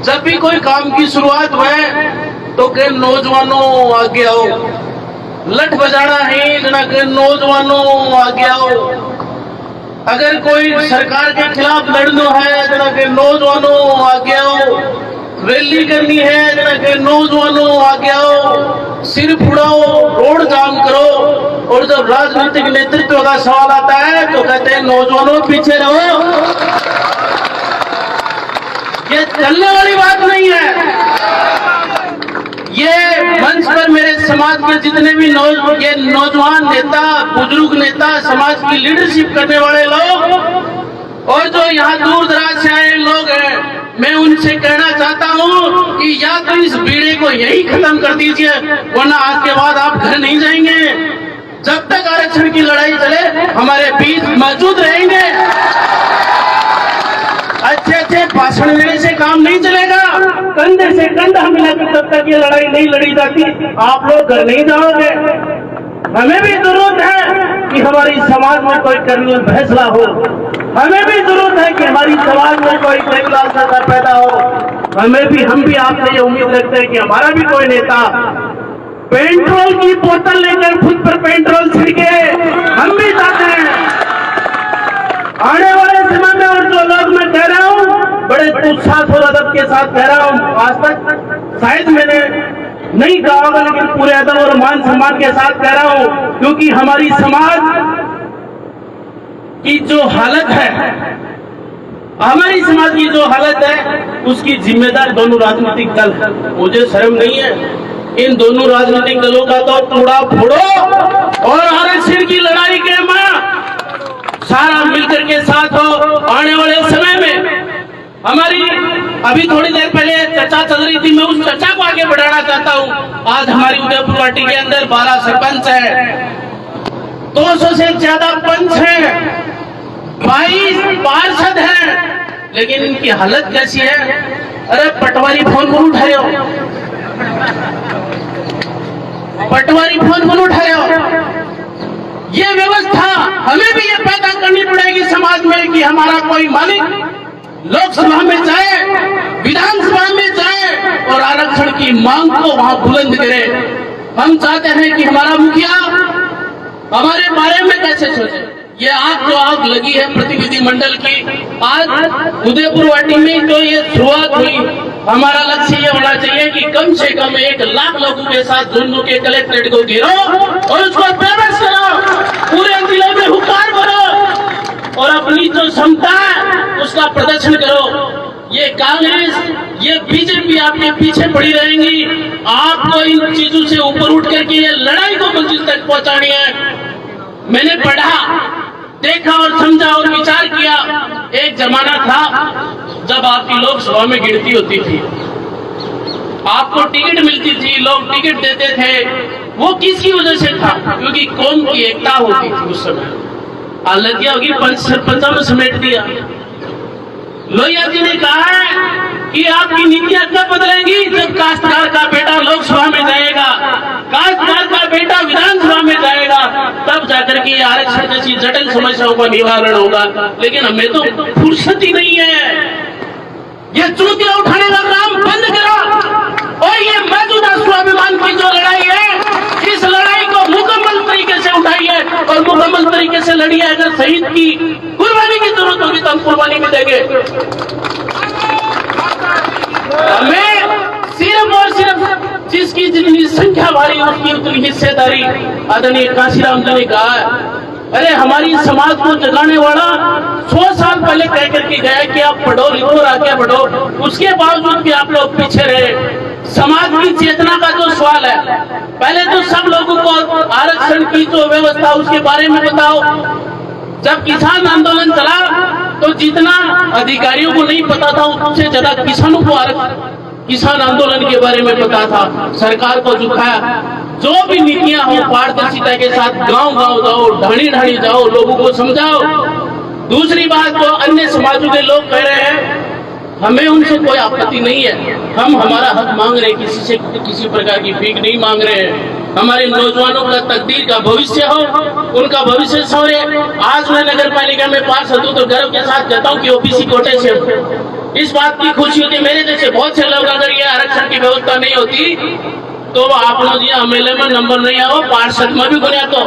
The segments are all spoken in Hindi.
जब भी कोई काम की शुरुआत हुए तो के नौजवानों आगे आओ, लठ बजाना है जना के नौजवानों आगे आओ। अगर कोई सरकार के खिलाफ लड़ना है जना के नौजवानों आगे आओ। रैली करनी है जना के नौजवानों आगे आओ। सिर फुड़ाओ, रोड जाम करो। और जब राजनीतिक नेतृत्व का सवाल आता है तो कहते हैं नौजवानों पीछे रहो। ये चलने वाली बात नहीं है। ये मंच पर मेरे समाज के जितने भी ये नौजवान नेता, बुजुर्ग नेता, समाज की लीडरशिप करने वाले लोग और जो यहाँ दूर दराज से आए लोग हैं, मैं उनसे कहना चाहता हूँ कि या तो इस बीड़े को यही खत्म कर दीजिए, वरना आज के बाद आप घर नहीं जाएंगे। जब तक आरक्षण की लड़ाई चले हमारे बीच मौजूद रहेंगे। अच्छे अच्छे भाषण देने से काम नहीं चलेगा। कंधे से कंधा मिलाकर जब तक ये लड़ाई नहीं लड़ी जाती आप लोग घर नहीं जाओगे। हमें भी जरूरत है कि हमारी समाज में कोई कर्नल फैसला हो। हमें भी जरूरत है कि हमारी समाज में कोई देवलाल सरकार पैदा हो। हम भी आपसे ये उम्मीद रखते हैं कि हमारा भी कोई नेता पेट्रोल की बोतल लेकर खुद पर पेट्रोल छिड़के। हम भी चाहते हैं आने वाले समय में, और जो लोग मैं कह रहा हूँ बड़े उत्साह और अदब के साथ कह रहा हूँ, आज तक शायद मैंने नहीं कहा होगा लेकिन पूरे अदब और मान सम्मान के साथ कह रहा हूँ, क्योंकि हमारी समाज की जो हालत है, हमारी समाज की जो हालत है उसकी जिम्मेदार दोनों राजनीतिक दल है। मुझे शर्म नहीं है, इन दोनों राजनीतिक दलों का तो टुकड़ा फोड़ो और आरक्षण की लड़ाई के मां सारा मिलकर के साथ हो। आने वाले समय में हमारी अभी थोड़ी देर पहले चर्चा चल रही थी, मैं उस चर्चा को आगे बढ़ाना चाहता हूँ। आज हमारी उदयपुर पार्टी के अंदर 12 सरपंच है, 200 से ज्यादा पंच है, 22 पार्षद हैं, लेकिन इनकी हालत कैसी है? अरे पटवारी फोन पर उठाए हो, पटवारी फोन पर उठाए हो। ये व्यवस्था हमें भी ये पैदा करनी पड़ेगी समाज में कि हमारा कोई मालिक लोकसभा में जाए, विधानसभा में जाए और आरक्षण की मांग को वहां बुलंद करे। हम चाहते हैं कि हमारा मुखिया हमारे बारे में कैसे सोचे। ये आग जो आग लगी है प्रतिनिधि मंडल की, आज उदयपुर वाटी में जो ये शुरुआत हुई, हमारा लक्ष्य ये होना चाहिए कि कम से कम 1 लाख लोगों के साथ दोनों के कलेक्ट्रेट को घेरो और उसको पेमेंट करो, पूरे जिले में हुक्कार भरो और अपनी जो क्षमता है उसका प्रदर्शन करो। ये कांग्रेस, ये बीजेपी आपके पीछे पड़ी रहेंगी। आपको इन चीजों से ऊपर उठ करके ये लड़ाई को मंजिल तक पहुंचानी है। मैंने पढ़ा, देखा और समझा और विचार किया। एक जमाना था जब आपकी लोकसभा में गिनती होती थी, आपको टिकट मिलती थी, लोग टिकट देते थे। वो किसकी वजह से था? क्योंकि कौम की एकता होती थी उस समय। हालतिया होगी सरपंचों में समेट दिया। लोहिया जी ने कहा है कि आपकी नीतियां कब बदलेंगी? जब काश्तकार का बेटा लोकसभा में जाएगा, काश्तकार का बेटा विधानसभा में जाएगा, तब जाकर के आरक्षण जैसी जटिल समस्याओं का निवारण होगा। लेकिन हमें तो फुर्सत ही नहीं है। ये चुनौतियां उठाने का काम बंद करो और ये मौजूदा स्वाभिमान की जो लड़ाई है, इस लड़ाई को मुकम्मल तरीके से उठाइए और मुकम्मल तरीके से लड़िए। अगर शहीद की कुर्बानी की जरूरत होगी तो हम कुर्बानी भी देंगे। हमें सिर्फ और सिर्फ जिसकी जितनी संख्या भारी उसकी उतनी हिस्सेदारी। आदरणीय काशीराम जी ने कहा है, अरे हमारी समाज को जगाने वाला 100 साल पहले कह करके गया कि आप पढ़ो लिखो और आगे बढ़ो, उसके बावजूद भी आप लोग पीछे रहे। समाज की चेतना का जो सवाल है, पहले तो सब लोगों को आरक्षण की जो व्यवस्था उसके बारे में बताओ। जब किसान आंदोलन चला तो जितना अधिकारियों को नहीं पता था उससे ज्यादा किसानों को किसान आंदोलन के बारे में पता था। सरकार को झुकाया। जो भी नीतियां हो पारदर्शिता के साथ गांव गांव जाओ, ढाणी ढाणी जाओ, लोगों को समझाओ। दूसरी बात, जो अन्य समाजों के लोग कह रहे हैं, हमें उनसे कोई आपत्ति नहीं है। हम हमारा हक मांग रहे हैं, किसी से किसी प्रकार की भीख नहीं मांग रहे हैं। हमारे नौजवानों का तकदीर का भविष्य हो, उनका भविष्य सवरे। आज मैं नगर पालिका में पार्षद हूं तो गर्व के साथ कहता हूं कि ओबीसी कोटे से इस बात की खुशी होती मेरे जैसे बहुत से लोग, अगर ये आरक्षण की व्यवस्था नहीं होती तो आप लोग ये एमएलए में नंबर नहीं आओ, पार्षद में भी गुना तो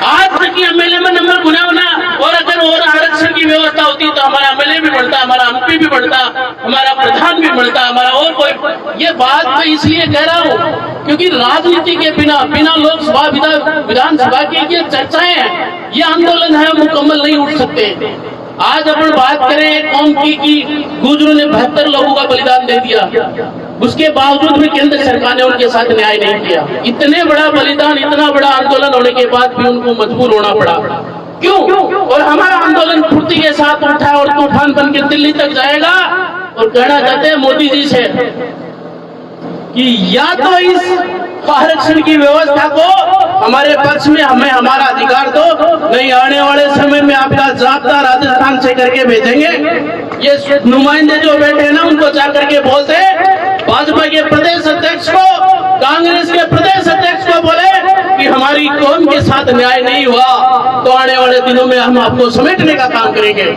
आज तक एमएलए में नंबर गुना होना। और अगर और आरक्षण की व्यवस्था होती तो हमारा एमएलए भी बढ़ता, हमारा एमपी भी बढ़ता, हमारा प्रधान भी बढ़ता, हमारा और कोई। ये बात मैं इसलिए कह रहा हूँ क्योंकि राजनीति के बिना लोकसभा विधानसभा की ये चर्चाएं हैं, ये आंदोलन है, मुकम्मल नहीं उठ सकते। आज अपन बात करें कौम की गुजरों ने 72 लोगों का बलिदान दे दिया, उसके बावजूद भी केंद्र सरकार ने उनके साथ न्याय नहीं किया। इतने बड़ा बलिदान, इतना बड़ा आंदोलन होने के बाद भी उनको मजबूर होना पड़ा। क्यों? और हमारा आंदोलन फुर्ती के साथ उठा और तूफान बनकर दिल्ली तक जाएगा। और कहना चाहते हैं मोदी जी से कि या तो इस आरक्षण की व्यवस्था को हमारे पक्ष में हमें हमारा अधिकार दो, नहीं आने वाले समय में आपका जाब्ता राजस्थान से करके भेजेंगे। ये नुमाइंदे जो बैठे हैं ना, उनको जाकर के बोलते भाजपा के प्रदेश अध्यक्ष को, कांग्रेस के प्रदेश अध्यक्ष को बोले कि हमारी कौम के साथ न्याय नहीं हुआ तो आने वाले दिनों में हम आपको समेटने का काम करेंगे।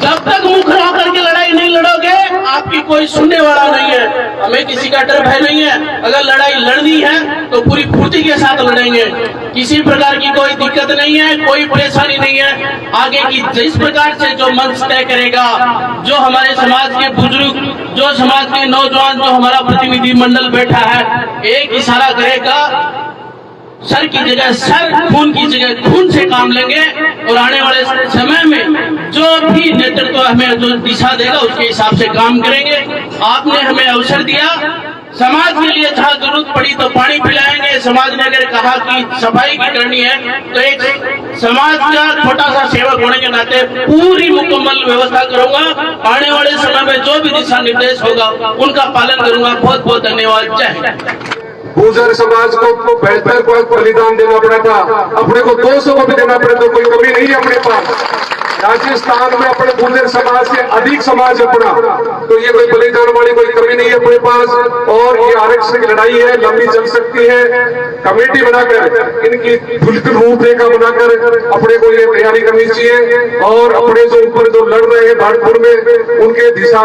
जब तक मुंह खड़ा करके लड़ाई नहीं लड़ोगे, आपकी कोई सुनने वाला नहीं है। हमें किसी का डर भय नहीं है। अगर लड़ाई लड़नी है तो पूरी फुर्ती के साथ लड़ेंगे, किसी प्रकार की कोई दिक्कत नहीं है, कोई परेशानी नहीं है। आगे की जिस प्रकार से जो मंच तय करेगा, जो हमारे समाज के बुजुर्ग, जो समाज के नौजवान, जो हमारा प्रतिनिधि मंडल बैठा है, एक इशारा करेगा, सर की जगह सर, खून की जगह खून से काम लेंगे। और आने वाले समय में जो भी नेतृत्व हमें जो दिशा देगा उसके हिसाब से काम करेंगे। आपने हमें अवसर दिया, समाज के लिए जहाँ जरूरत पड़ी तो पानी पिलाएंगे। समाज ने अगर कहा कि सफाई की करनी है तो एक समाज का छोटा सा सेवक होने के नाते पूरी मुकम्मल व्यवस्था करूंगा। आने वाले समय में जो भी दिशा निर्देश होगा उनका पालन करूंगा। बहुत बहुत धन्यवाद। जय हिंद। गुर्जर समाज को 72 को बलिदान देना पड़ा था, अपने को 200 को भी देना पड़े तो कोई कमी नहीं है अपने पास। राजस्थान में अपने गुर्जर समाज से अधिक समाज अपना, तो ये कोई बलिदान वाली कोई कमी नहीं है अपने पास। और ये आरक्षण की लड़ाई है, लंबी चल सकती है। कमेटी बनाकर इनकी रूपरेखा बनाकर अपने को ये तैयारी करनी चाहिए। और अपने जो ऊपर जो लड़ रहे हैं भागपुर में, उनके दिशा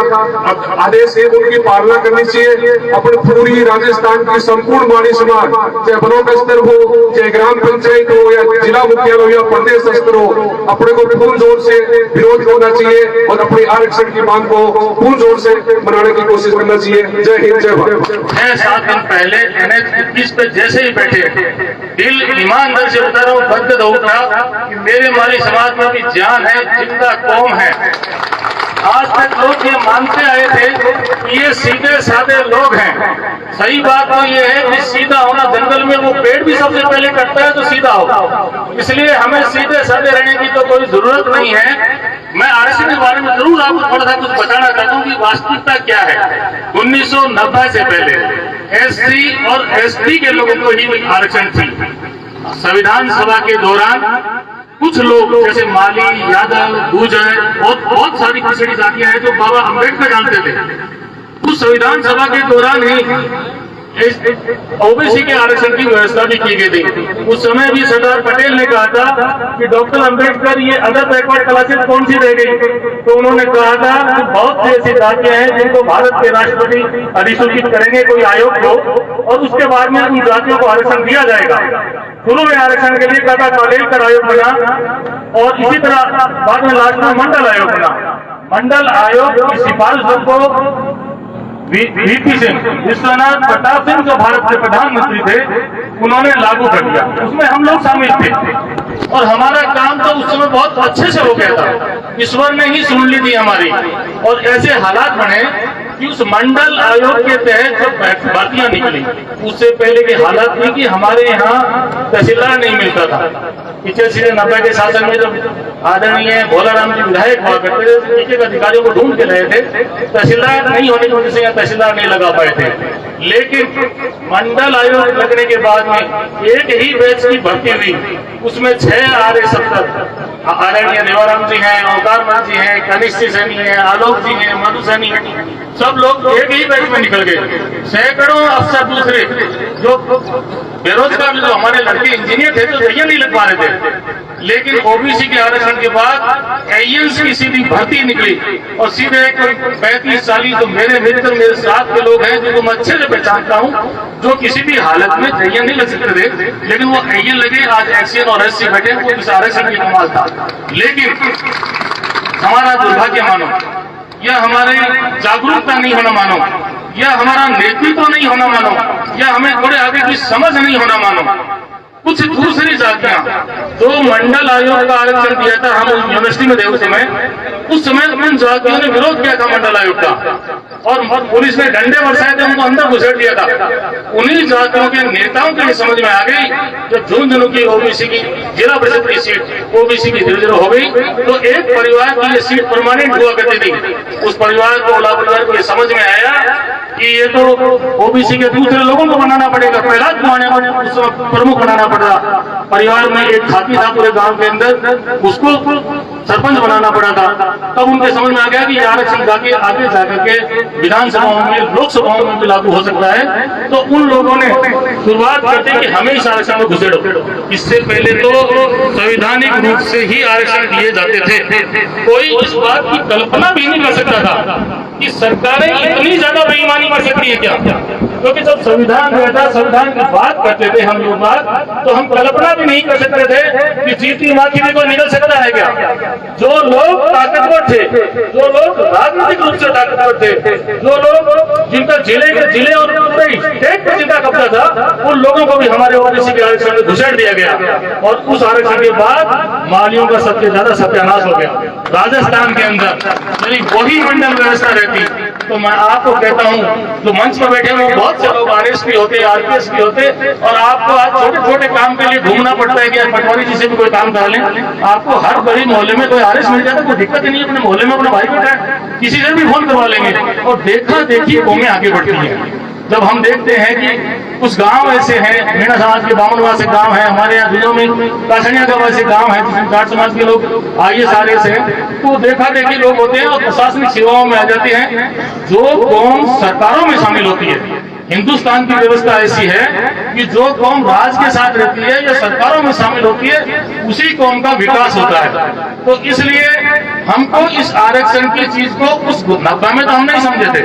आदेश से उनकी पालना करनी चाहिए। अपने पूरी राजस्थान की संपूर्ण वाणी समाज, चाहे ब्लॉक स्तर हो, चाहे ग्राम पंचायत हो, या जिला मुख्यालय हो, या प्रदेश स्तर हो, अपने को पूर्ण जोर से विरोध करना चाहिए और अपनी आरक्षण की मांग को पूर्ण जोर से बनाने की कोशिश करना चाहिए। जय हिंद, जय भारत। 6-7 दिन पहले NH-21 पे जैसे ही बैठे, दिल ईमानदारी से बता रहा हूँ, गदगद हो उठा कि मेरे हमारे समाज में भी जान है, जिंदा कौम है। आज तक लोग ये मानते आए थे कि ये सीधे साधे लोग हैं। सही बात तो ये है कि सीधा होना, जंगल में वो पेड़ भी सबसे पहले कटता है तो सीधा हो, इसलिए हमें सीधे साधे रहने की तो कोई जरूरत नहीं है। मैं आरक्षण के बारे में जरूर आपको थोड़ा सा कुछ बताना चाहता हूँ कि वास्तविकता क्या है। 1990 से पहले SC और ST के लोगों को ही आरक्षण थी। संविधान सभा के दौरान कुछ लोग जैसे माली, यादव, गुर्जर, बहुत सारी पिछड़ी जातियां हैं जो बाबा अम्बेडकर जानते थे, उस संविधान सभा के दौरान ही ओबीसी के आरक्षण की व्यवस्था भी की गई थी। उस समय भी सरदार पटेल ने कहा था कि डॉक्टर अम्बेडकर ये अदर बैकवर्ड क्लासेस कौन सी रह गई, तो उन्होंने कहा था कि बहुत सी ऐसी जातियां हैं जिनको भारत के राष्ट्रपति अधिसूचित करेंगे, कोई आयोग हो, और उसके बाद में उन जातियों को आरक्षण दिया जाएगा। शुरू में आरक्षण के लिए टाटा कालेलकर आयोग बना और इसी तरह बाद में लास्ट में मंडल आयोग बना। मंडल आयोग की सिफारिशों को VP सिंह, विश्वनाथ प्रताप सिंह जो भारत के प्रधानमंत्री थे, उन्होंने लागू कर दिया। उसमें हम लोग शामिल थे और हमारा काम तो उस समय बहुत अच्छे से हो गया था। ईश्वर ने ही सुन ली थी हमारी। और ऐसे हालात बने कि उस मंडल आयोग के तहत जब भर्तियां निकली, उससे पहले की हालत थी कि हमारे यहाँ तहसीलदार नहीं मिलता था। 90 के शासन में जब आदरणीय भोलाराम जी विधायक हुआ करते थे, नीचे के अधिकारियों को ढूंढ के रहे थे, तहसीलदार नहीं होने की वजह से यहाँ तहसीलदार नहीं लगा पाए थे। लेकिन मंडल आयोग लगने के बाद में एक ही बैच की भर्ती हुई, उसमें 6 आर्य सप्तर आदरणीय देवाराम जी हैं, ओंकार जी हैं, कनिष्ठ सैनी हैं, आलोक जी हैं, मधु सैनी हैं, सब लोग एक ही बैच में निकल गए। सैकड़ों अफसर दूसरे जो बेरोजगार जो हमारे लड़के इंजीनियर थे तो एन नहीं लग पा रहे थे, लेकिन ओबीसी के आरक्षण के बाद एएनस की सीधी भर्ती निकली और सीधे 35-40 जो मेरे मित्र मेरे साथ के लोग हैं जिनको मैं अच्छे से पहचानता हूँ, जो किसी भी हालत में एएन नहीं लग सकते थे, लेकिन वो एएन लगे, आज एक्सीएन और एससी बैठे, वो इस आरक्षण की कमाल था। लेकिन हमारा दुर्भाग्य मानो, या हमारे जागरूकता नहीं होना मानो, या हमारा नेतृत्व नहीं होना मानो, या हमें थोड़े आगे की समझ नहीं होना मानो, कुछ दूसरी जातियां जो मंडल आयोग का आरक्षण दिया था, हम यूनिवर्सिटी में थे उस समय उन जातियों ने विरोध किया था मंडल आयोग का, और पुलिस ने डंडे बरसाए थे, उनको अंदर घुसेड़ दिया था। उन्हीं जातियों के नेताओं के लिए समझ में आ गई, जब जून दिनों की ओबीसी की जिला परिषद की सीट ओबीसी की धीरे धीरे हो गई, तो एक परिवार की ये सीट परमानेंट हुआ करती थी। उस परिवार को ओला परिवार को ये समझ में आया कि ये तो ओबीसी के दूसरे लोगों को बनाना पड़ेगा, पहला प्रमुख बनाना पड़ा। परिवार में एक खाती था पूरे गांव के अंदर, उसको सरपंच बनाना पड़ा था। तब उनके समझ में आ गया कि ये आरक्षण जाके आगे जाकर के विधानसभाओं में, लोकसभाओं में भी लागू हो सकता है। तो उन लोगों ने शुरुआत करते कि हमें इस आरक्षण में घुसेड़ो। इससे पहले तो संवैधानिक रूप से ही आरक्षण दिए जाते थे। कोई इस बात की कल्पना भी नहीं कर सकता था कि सरकारें इतनी ज्यादा बेईमानी कर सकती है क्या, क्योंकि जब संविधान रहता, संविधान की बात करते थे हम लोग बात, तो हम कल्पना भी नहीं कर सकते थे कि जीती माखी भी कोई निकल सकता है क्या। जो लोग ताकतवर थे, जो लोग राजनीतिक रूप से ताकतवर थे, जो लोग जिनका जिले और पूरे स्टेट पर जिनका कब्जा था, उन लोगों को भी हमारे ओबीसी के आरक्षण में घुसेड़ दिया गया। और उस आरक्षण के बाद मालियों का सबसे ज्यादा सत्यानाश हो गया। राजस्थान के अंदर यदि वही मंडल व्यवस्था रहती तो मैं आपको कहता हूँ, जो मंच में बैठे हुए बहुत से लोग आरएस भी होते, आरपीएस भी होते, और आपको आज छोटे छोटे काम के लिए घूमना पड़ता है कि आज पटवारी जी से भी कोई काम करा लें। आपको हर बड़ी मोहल्ले में कोई आरएस मिल जाता, कोई दिक्कत ही नहीं है। अपने मोहल्ले में अपना भाई बेटा है, किसी से भी फोन करवा लेंगे। और देखा देखी कौमें आगे बढ़ती है। जब हम देखते हैं कि कुछ गांव ऐसे हैं, मीणा समाज के बामनवा से गांव है, हमारे यहाँ दुनिया में कासनिया का वैसे गांव है जिसमें जाट समाज के लोग आईएएस आरएस हैं, तो देखा देखी लोग होते हैं और प्रशासनिक सेवाओं में आ जाते हैं। जो कौम सरकारों में शामिल होती है, हिंदुस्तान की व्यवस्था ऐसी है कि जो कौम राज के साथ रहती है या सरकारों में शामिल होती है, उसी कौम का विकास होता है। तो इसलिए हमको इस आरक्षण की चीज को उस नब्बे में तो हम नहीं समझे थे,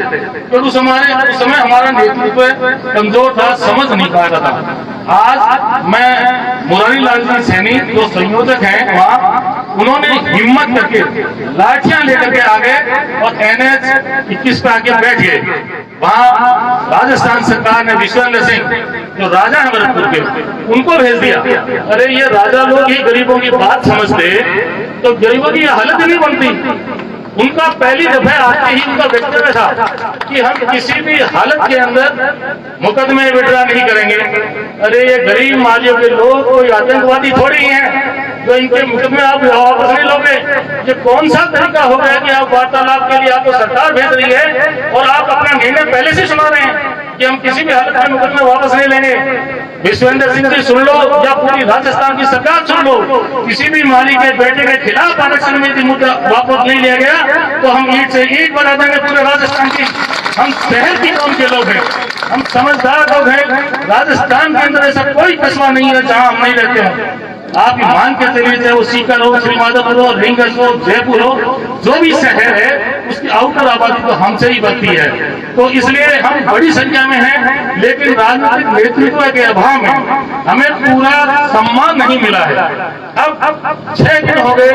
तो उस समय हमारा नेतृत्व कमजोर था, समझ नहीं पाया था। आज मैं मुरारी लाल जी सैनी जो संयोजक हैं वहाँ, उन्होंने हिम्मत करके लाठियां लेकर के आ गए और NH 21 पे आके बैठ गए। वहाँ राजस्थान सरकार ने विश्वेंद्र सिंह जो राजा है भरतपुर के, उनको भेज दिया। अरे ये राजा लोग ही गरीबों की बात समझते तो गरीबों की हालत नहीं बनती। उनका पहली दफे आते ही उनका वक्तव्य था कि हम किसी भी हालत के अंदर मुकदमे विड्रा नहीं करेंगे। अरे ये गरीब मालियों के लोग कोई आतंकवादी थोड़ी हैं जो इनके मुकदमे आप वापस नहीं लोगे। ये कौन सा तरीका हो गया कि आप वार्तालाप के लिए आपको सरकार भेज रही है और आप अपना निर्णय पहले से सुना रहे हैं कि हम किसी भी हालत में मुकदमे वापस नहीं लेंगे। विश्वेंद्र सिंह जी सुन लो या पूरी राजस्थान की सरकार सुन लो, किसी भी माली के बेटे के खिलाफ आरक्षण नीति मुद्दा वापस नहीं लिया गया तो हम ईंट से ईंट बना देंगे पूरे राजस्थान की। हम शहर की कौम के लोग हैं, हम समझदार लोग हैं। राजस्थान के अंदर ऐसा कोई कस्बा नहीं है जहां हम नहीं रहते हों। आप मान के चलिए, चाहे वो सीकर हो, श्रीमाधोपुर हो, रिंगस हो, जयपुर हो, जो भी शहर है उसकी आउटर आबादी तो हमसे ही बनती है। तो इसलिए हम बड़ी संख्या में हैं, लेकिन राजनीतिक नेतृत्व के अभाव में हमें पूरा सम्मान नहीं मिला है। अब 6 दिन हो गए,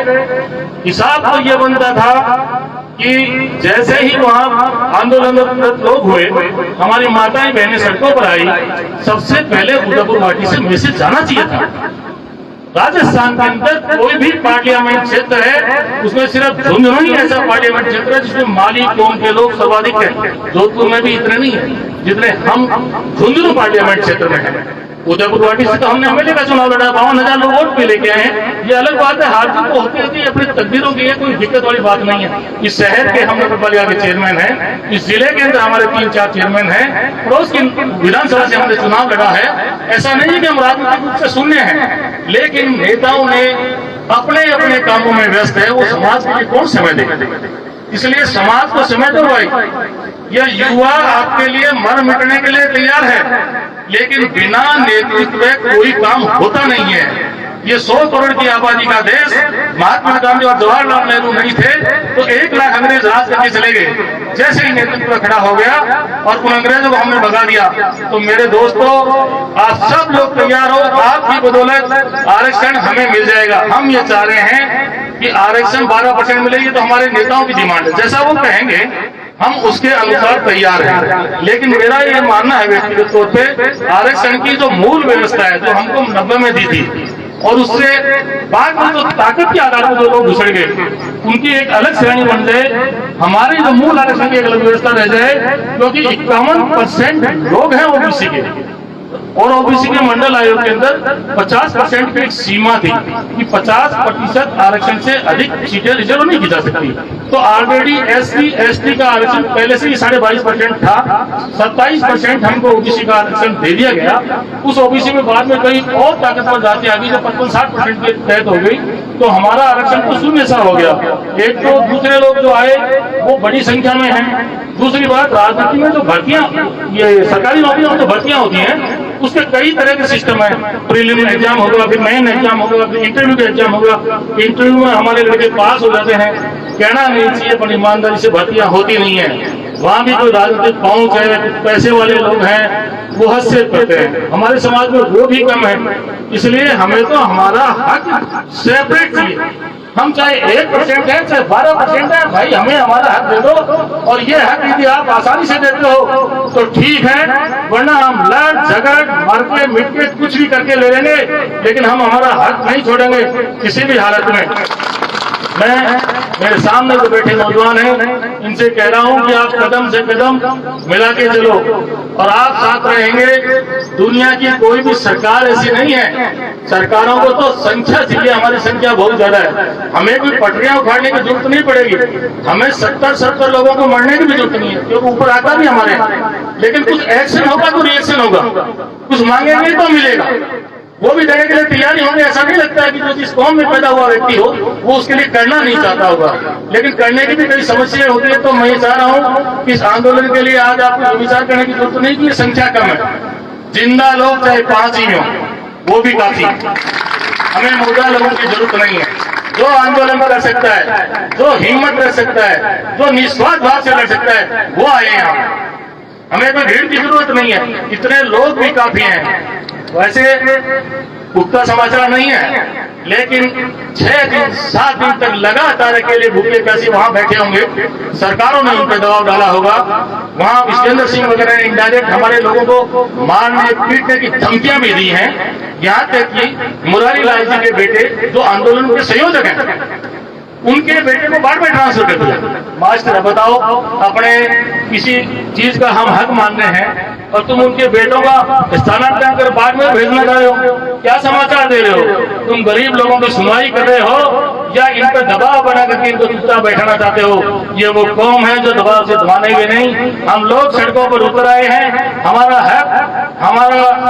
हिसाब तो ये बनता था कि जैसे ही वहाँ आंदोलनरत लोग हुए, हमारी माताएं बहनें सड़कों पर आई, सबसे पहले उदयपुर पार्टी से मैसेज जाना चाहिए था। राजस्थान के अंदर कोई भी पार्लियामेंट क्षेत्र है उसमें सिर्फ झुंझुनू ही ऐसा पार्लियामेंट क्षेत्र है जिसमें माली कौम के लोग सर्वाधिक हैं। जोधपुर में भी इतने नहीं है जितने हम झुंझुनू पार्लियामेंट क्षेत्र में हैं। उदयपुर पार्टी से तो हमने एमएलए का चुनाव लड़ा, 52,000 लोग वोट भी लेके आए हैं। ये अलग बात है, हार जीत तो होती रहती है, अपनी तकदीरों की है, कोई दिक्कत वाली बात नहीं है। इस शहर के हम नगरपालिका के चेयरमैन हैं, इस जिले के अंदर हमारे 3-4 चेयरमैन हैं, पड़ोस की विधानसभा से हमने चुनाव लड़ा है। ऐसा नहीं है कि हम राजनीतिक रूप से शून्य हैं, लेकिन नेताओं ने अपने अपने कामों में व्यस्त है, वो समाज के लिए कौन समय देगा। इसलिए समाज को समझ दो भाई, यह युवा आपके लिए मर मिटने के लिए तैयार है, लेकिन बिना नेतृत्व कोई काम होता नहीं है। ये 100 करोड़ की आबादी का देश, महात्मा गांधी और जवाहरलाल नेहरू नहीं थे तो 1 लाख अंग्रेज राज करके चले गए। जैसे ही नेतृत्व खड़ा हो गया और उन अंग्रेजों को हमने भगा दिया, तो मेरे दोस्तों आप सब लोग तैयार हो, आपकी बदौलत आरक्षण हमें मिल जाएगा। हम ये चाह रहे हैं कि आरक्षण 12% मिलेगी, तो हमारे नेताओं की डिमांड है, जैसा वो कहेंगे हम उसके अनुसार तैयार हैं। लेकिन मेरा ये मानना है व्यक्तिगत तौर पे, आरक्षण की जो मूल व्यवस्था है जो हमको 90 में दी थी और उससे बाद में जो ताकत के आधार पर जो लोग घुसड़ गए, उनकी एक अलग श्रेणी बन जाए, हमारी जो मूल आरक्षण की एक अलग व्यवस्था रह जाए, क्योंकि 51% लोग हैं ओबीसी के, और ओबीसी के मंडल आयोग के अंदर 50% की एक सीमा थी कि 50% आरक्षण से अधिक सीटें रिजर्व नहीं की जा सकती। तो ऑलरेडी एससी एसटी का आरक्षण पहले से ही 22.5% था, 27% हमको ओबीसी का आरक्षण दे दिया गया। उस ओबीसी में बाद में कई और ताकतवर जाति आ गई जो 55-60% के तहत हो गई, तो हमारा आरक्षण तो शून्य सा हो गया। एक तो दूसरे लोग जो आए वो बड़ी संख्या में हैं, दूसरी बात राजनीति में जो भर्तियां, ये सरकारी नौकरियों में जो भर्तियां होती हैं उसके कई तरह के सिस्टम है। प्रीलिमिनरी एग्जाम होगा, फिर मेन एग्जाम होगा, फिर इंटरव्यू का एग्जाम होगा। इंटरव्यू में हमारे लड़के पास हो जाते हैं, कहना नहीं चाहिए पर ईमानदारी से भर्तियां होती नहीं है। वहां भी कोई राजनीतिक पहुंच है, पैसे वाले लोग हैं, वो हद करते हैं। हमारे समाज में वो भी कम है, इसलिए हमें तो हमारा हक सेपरेट चाहिए। हम चाहे 1% है चाहे 12% है, भाई हमें हमारा हक दे दो। और ये हक यदि आप आसानी से देते हो तो ठीक है, वरना हम लड़ झगड़ मर के मिट के कुछ भी करके ले लेंगे, लेकिन हम हमारा हक नहीं छोड़ेंगे किसी भी हालत में। मैं मेरे सामने जो बैठे नौजवान हैं इनसे कह रहा हूं कि आप कदम से कदम मिला के चलो और आप साथ रहेंगे। दुनिया की कोई भी सरकार ऐसी नहीं है, सरकारों को तो संख्या चाहिए, हमारी संख्या बहुत ज्यादा है। हमें कोई पटरियां उखाड़ने की जरूरत नहीं पड़ेगी, हमें 70 लोगों को मरने की भी जरूरत नहीं है, क्योंकि ऊपर आता भी हमारे। लेकिन कुछ एक्शन होगा तो रिएक्शन होगा, कुछ मांगेंगे तो मिलेगा, वो भी देने के लिए तैयारी होंगे। ऐसा नहीं लगता है कि जो जिस कौम में पैदा हुआ व्यक्ति हो वो उसके लिए करना नहीं चाहता होगा, लेकिन करने की भी कई समस्याएं होती है। तो मैं ये चाह रहा हूं कि इस आंदोलन के लिए आज आपको विचार करने की जरूरत नहीं कि संख्या कम है, जिंदा लोग चाहे 5 ही हो वो भी काफी। हमें मुर्दा लोगों की जरूरत नहीं है। जो आंदोलन कर सकता है, जो हिम्मत रख सकता है, जो निस्वार्थ भाव से लड़ सकता है, वो आए यहाँ। हमें कोई भीड़ की जरूरत नहीं है, इतने लोग भी काफी हैं। वैसे पुख्ता समाचार नहीं है, लेकिन 6 दिन 7 दिन तक लगातार अकेले भूखे प्यासे वहां बैठे होंगे। सरकारों ने उन पर दबाव डाला होगा, वहां विजेंद्र सिंह वगैरह ने इनडायरेक्ट हमारे लोगों को मारने पीटने की धमकियां भी दी हैं। यहाँ तक कि मुरारी लाल जी के बेटे जो आंदोलन के संयोजक हैं, उनके बेटे को बाढ़ में ट्रांसफर कर दिया। मास्टर बताओ, अपने किसी चीज का हम हक मान रहे हैं और तुम उनके बेटों का स्थानांतरण कर बाढ़ में भेजना चाह रहे हो, क्या समाचार दे रहे हो? तुम गरीब लोगों की सुनवाई कर रहे हो या इन पर दबाव बना करके इनको चुपचाप बैठाना चाहते हो? ये वो कौम है जो दबाव से दबाने हुए नहीं। हम लोग सड़कों पर उतर आए हैं, हमारा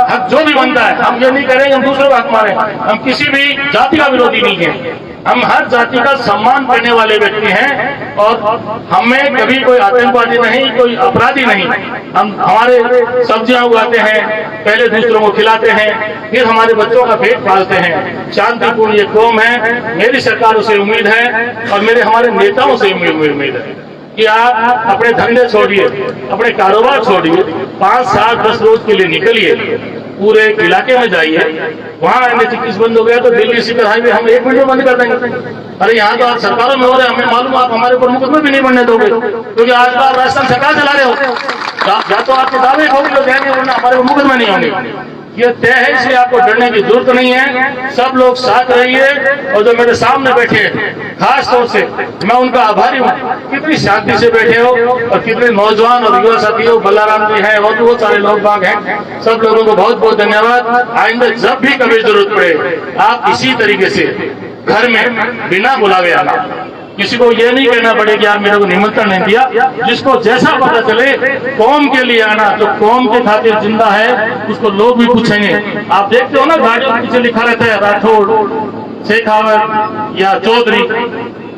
हक जो भी बनता है, हम ये नहीं करेंगे हम दूसरों का हक मारे। हम किसी भी जाति का विरोधी नहीं है, हम हर जाति का सम्मान करने वाले व्यक्ति हैं और हमें कभी कोई आतंकवादी नहीं, कोई अपराधी नहीं। हम हमारे सब्जियां उगाते हैं, पहले दूसरों को खिलाते हैं, फिर हमारे बच्चों का पेट पालते हैं। शांतिपूर्ण ये कौम है। मेरी सरकारों से उम्मीद है और हमारे नेताओं से उम्मीद है कि आप अपने धंधे छोड़िए, अपने कारोबार छोड़िए, 5, 7, 10 रोज के लिए निकलिए, पूरे इलाके में जाइए। वहां NH21 बंद हो गया तो दिल्ली सीकर हाईवे हम 1 मिनट में बंद कर देंगे। अरे यहाँ तो आप सरकारों में हो रहे, हमें मालूम, आप हमारे ऊपर मुकदमे भी नहीं बनने दोगे, क्योंकि आज बार राजस्थान सरकार चला रहे हो। या तो आपके दावे खोल हो जाएंगे वरना हमारे ऊपर मुकदमे नहीं होंगे। ये तय है, इसलिए आपको डरने की जरूरत नहीं है। सब लोग साथ रहिए। और जो मेरे सामने बैठे खास तौर से मैं उनका आभारी हूँ, कितनी शांति से बैठे हो और कितने नौजवान और युवा साथी हो, बल्लाराम जी हैं और बहुत सारे लोग बाग हैं। सब लोगों को बहुत बहुत धन्यवाद। आइंदा जब भी कभी जरूरत पड़े आप इसी तरीके से घर में बिना बुलावे आना। किसी को ये नहीं कहना पड़े कि आप मेरे को निमंत्रण नहीं दिया। जिसको जैसा पता चले कौम के लिए आना, जो कौम के खातिर जिंदा है उसको लोग भी पूछेंगे। आप देखते हो ना गाड़ियों के पीछे लिखा रहता है राठौड़, शेखावत या चौधरी,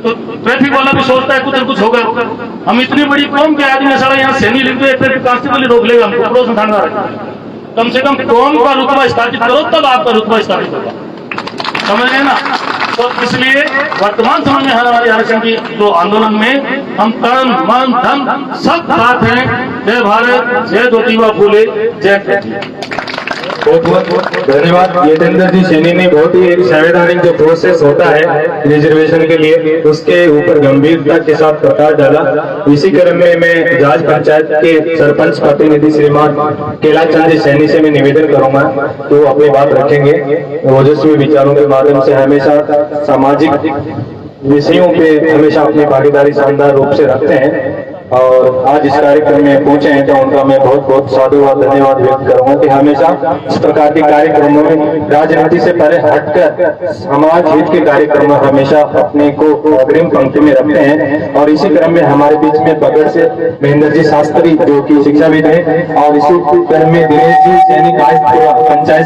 तो ट्रैफिक वाला भी सोचता है कुछ न कुछ होगा। हम इतनी बड़ी कौम के आदमी सारा यहाँ सैनी लिख दो, फिर कांस्टेबल रोक लेगा हमको, पड़ोस में थानेदार। कम से कम कौम का रुतबा स्थापित करो, तब आपका रुतबा स्थापित होगा, समझ रहे ना। तो इसलिए वर्तमान समय में हमारे आरक्षण की जो आंदोलन में हम तन मन धन सब साथ हैं। जय भारत, जय ज्योतिबा फूले, जय। बहुत बहुत धन्यवाद। यतेंद्र जी सैनी ने बहुत ही एक संवैधानिक जो प्रोसेस होता है रिजर्वेशन के लिए, उसके ऊपर गंभीरता के साथ प्रकाश डाला। इसी क्रम में मैं जाज पंचायत के सरपंच प्रतिनिधि श्रीमान कैलाश सैनी से मैं निवेदन करूंगा तो अपनी बात रखेंगे। ओजस्वी विचारों के माध्यम से हमेशा सामाजिक विषयों पे हमेशा अपनी भागीदारी शानदार रूप से रखते हैं और आज इस कार्यक्रम में पहुंचे हैं तो उनका मैं बहुत बहुत साधुवाद धन्यवाद व्यक्त करूंगा कि हमेशा इस प्रकार के कार्यक्रमों में राजनीति से परे हटकर समाज हित के कार्यक्रम में हमेशा अपने को अग्रिम पंक्ति में रखते हैं। और इसी क्रम में हमारे बीच में बगड़ से महेंद्र जी शास्त्री जो कि शिक्षाविद हैं और इसी क्रम में दिनेश जी सैनिक पंचायत